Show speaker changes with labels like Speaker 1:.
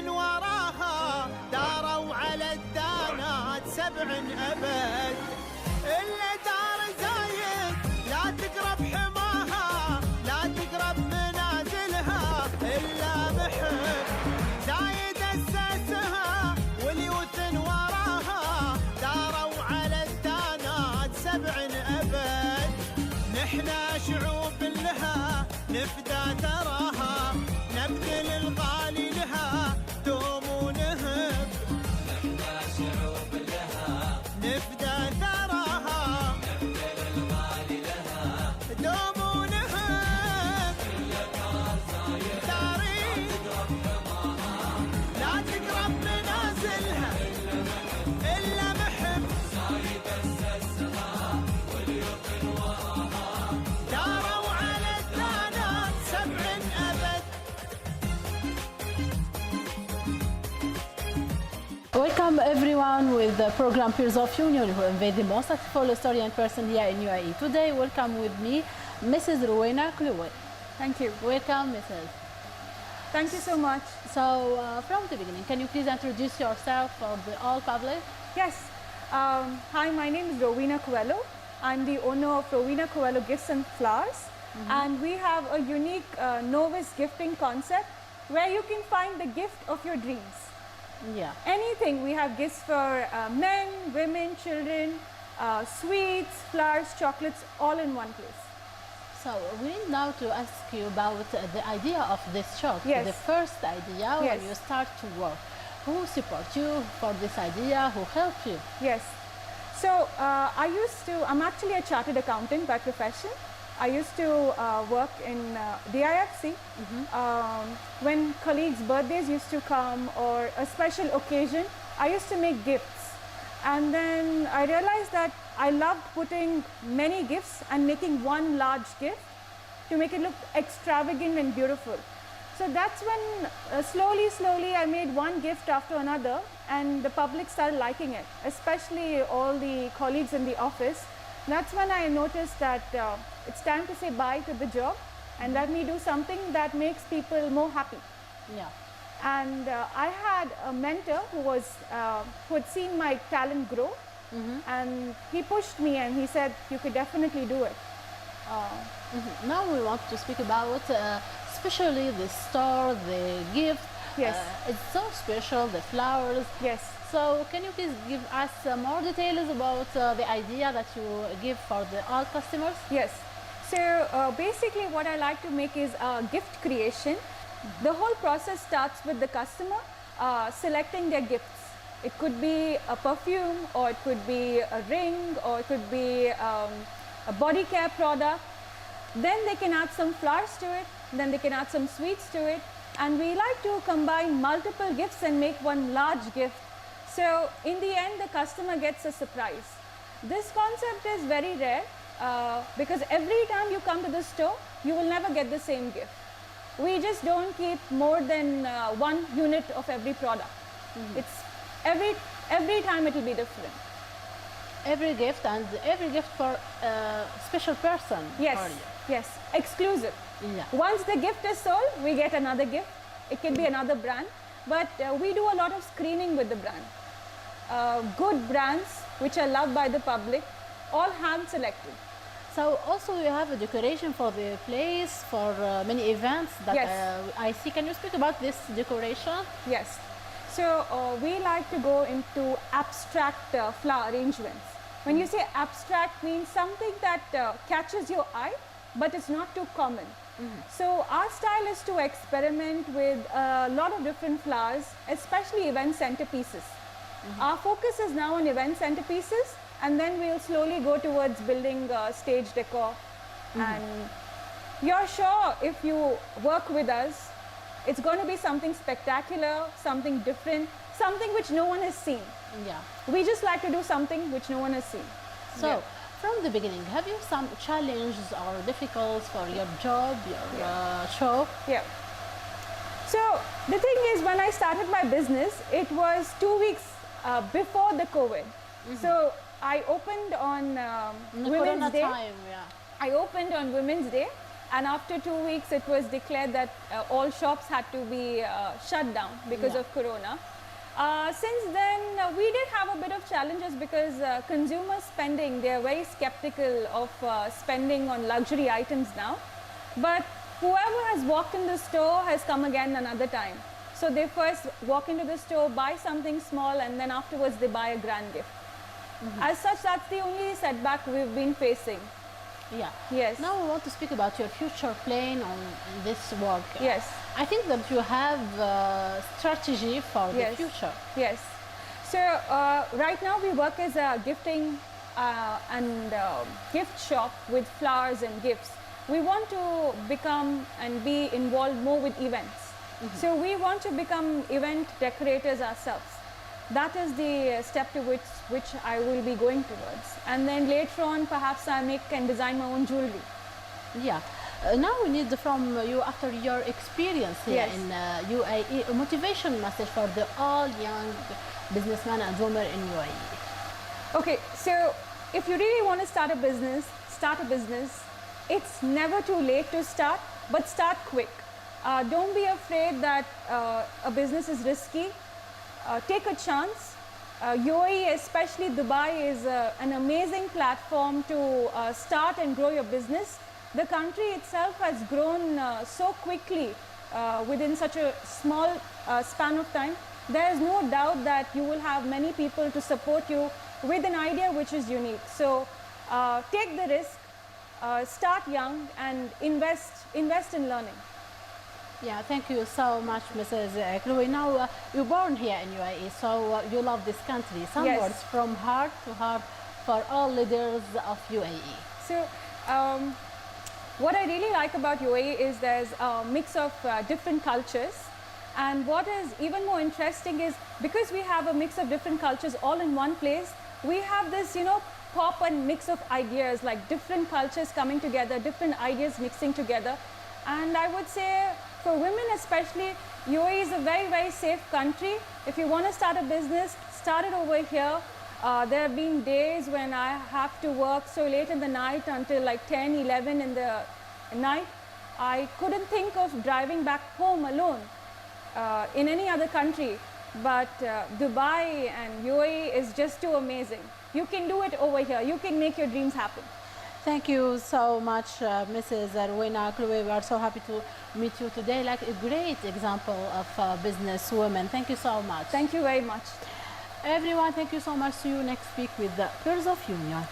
Speaker 1: وراها داروا على الدانات 7 أبد. إلا دار زايد لا تقرب حماها، لا تقرب منازلها إلا محب. زايد أسسها واليوث وراها داروا على الدانات 7 أبد. نحنا شعوب لها نفدى تراها، نبذل الغالي لها دوم ونهب. نحنا شعوب لها نفدى ثراها، نبذل الغالي لها دوم ونهب. تاريخ لا تقرب منازلها إلا محب. زايد أسسها واليوث وراها داروا على الدانات 7 أبد.
Speaker 2: Welcome everyone with the program Peers of Union, who invite the most successful historian person here in UAE. Today, welcome with me, Mrs. Rowena Kluwe.
Speaker 3: Thank you.
Speaker 2: Welcome, Mrs.
Speaker 3: Thank you so much.
Speaker 2: So, from the beginning, can you please introduce yourself for the all public?
Speaker 3: Yes. Hi, my name is Rowena Coelho. I'm the owner of Rowena Coelho Gifts and Flowers. And we have a unique novice gifting concept where you can find the gift of your dreams.
Speaker 2: Yeah.
Speaker 3: Anything. We have gifts for men, women, children, sweets, flowers, chocolates, all in one place.
Speaker 2: So, we need now to ask you about the idea of this shop.
Speaker 3: Yes.
Speaker 2: The first idea when
Speaker 3: Yes.
Speaker 2: you start to work. Who support you for this idea? Who helped you?
Speaker 3: Yes. So I'm actually a chartered accountant by profession. I used to work in DIFC. When colleagues' birthdays used to come or a special occasion, I used to make gifts. And then I realized that I loved putting many gifts and making one large gift to make it look extravagant and beautiful. So that's when slowly I made one gift after another, and the public started liking it, especially all the colleagues in the office. That's when I noticed that it's time to say bye to the job and let me do something that makes people more happy.
Speaker 2: Yeah.
Speaker 3: And I had a mentor who had seen my talent grow, and he pushed me and he said, you could definitely do it.
Speaker 2: Now we want to speak about especially the store, the gift.
Speaker 3: Yes.
Speaker 2: It's so special, the flowers.
Speaker 3: Yes.
Speaker 2: So can you please give us more details about the idea that you give for the all customers?
Speaker 3: Yes. So basically what I like to make is gift creation. The whole process starts with the customer selecting their gifts. It could be a perfume, or it could be a ring, or it could be a body care product. Then they can add some flowers to it, then they can add some sweets to it. And we like to combine multiple gifts and make one large gift. So in the end, the customer gets a surprise. This concept is very rare because every time you come to the store, you will never get the same gift. We just don't keep more than 1 unit of every product. It's every time it will be different.
Speaker 2: Every gift, and every gift for a special person.
Speaker 3: Yes,
Speaker 2: for you.
Speaker 3: yes, exclusive.
Speaker 2: Yeah.
Speaker 3: Once the gift is sold, we get another gift. It can be another brand, but we do a lot of screening with the brand. Good brands which are loved by the public, all hand selected.
Speaker 2: So also you have a decoration for the place, for many events that
Speaker 3: Yes.
Speaker 2: I see. Can you speak about this decoration?
Speaker 3: Yes. So we like to go into abstract flower arrangements. When you say abstract, means something that catches your eye, but it's not too common. So our style is to experiment with a lot of different flowers, especially event centerpieces. Our focus is now on event centerpieces, and then we'll slowly go towards building stage decor. And you're sure if you work with us, it's going to be something spectacular, something different, something which no one has seen.
Speaker 2: Yeah.
Speaker 3: We just like to do something which no one has seen.
Speaker 2: So
Speaker 3: Yeah.
Speaker 2: from the beginning, have you some challenges or difficulties for your job, your shop?
Speaker 3: Yeah. So the thing is, when I started my business, it was 2 weeks before the COVID. So I opened on
Speaker 2: In the
Speaker 3: Women's
Speaker 2: Corona
Speaker 3: Day.
Speaker 2: time, yeah.
Speaker 3: I opened on Women's Day, And after 2 weeks, it was declared that all shops had to be shut down because
Speaker 2: Yeah.
Speaker 3: of Corona. Since then, we did have a bit of challenges because consumer spending, they are very skeptical of spending on luxury items now. But whoever has walked in the store has come again another time. So they first walk into the store, buy something small, and then afterwards they buy a grand gift. As such, that's the only setback we've been facing.
Speaker 2: Yeah.
Speaker 3: Yes.
Speaker 2: Now we want to speak about your future plan on this work.
Speaker 3: Yes.
Speaker 2: I think that you have a strategy for the
Speaker 3: Yes.
Speaker 2: future.
Speaker 3: Yes. So right now we work as a gifting and gift shop with flowers and gifts. We want to become and be involved more with events. So we want to become event decorators ourselves. That is the step to which I will be going towards. And then later on, perhaps I make and design my own jewelry.
Speaker 2: Yeah. Now we need from you, after your experience here
Speaker 3: Yes.
Speaker 2: in UAE, a motivation message for the all young businessmen and women in UAE.
Speaker 3: Okay, so if you really want to start a business, it's never too late to start, but start quick. Don't be afraid that a business is risky. Take a chance. UAE, especially Dubai, is an amazing platform to start and grow your business. The country itself has grown so quickly within such a small span of time. There is no doubt that you will have many people to support you with an idea which is unique. So take the risk, start young, and invest in learning.
Speaker 2: Yeah, thank you so much, Mrs. Chloe. Now, you're born here in UAE, so you love this country. Some
Speaker 3: Yes.
Speaker 2: words from heart to heart for all leaders of UAE.
Speaker 3: So what I really like about UAE is there's a mix of different cultures. And what is even more interesting is because we have a mix of different cultures all in one place, we have this, pop and mix of ideas, like different cultures coming together, different ideas mixing together. And I would say for women especially, UAE is a very, very safe country. If you want to start a business, start it over here. There have been days when I have to work so late in the night until like 10, 11 in the night. I couldn't think of driving back home alone in any other country. But Dubai and UAE is just too amazing. You can do it over here. You can make your dreams happen.
Speaker 2: Thank you so much, Mrs. Rowena Chloe. We are so happy to meet you today, like a great example of business women. Thank you so much.
Speaker 3: Thank you very much.
Speaker 2: Everyone, thank you so much. See you next week with the Pearls of Union.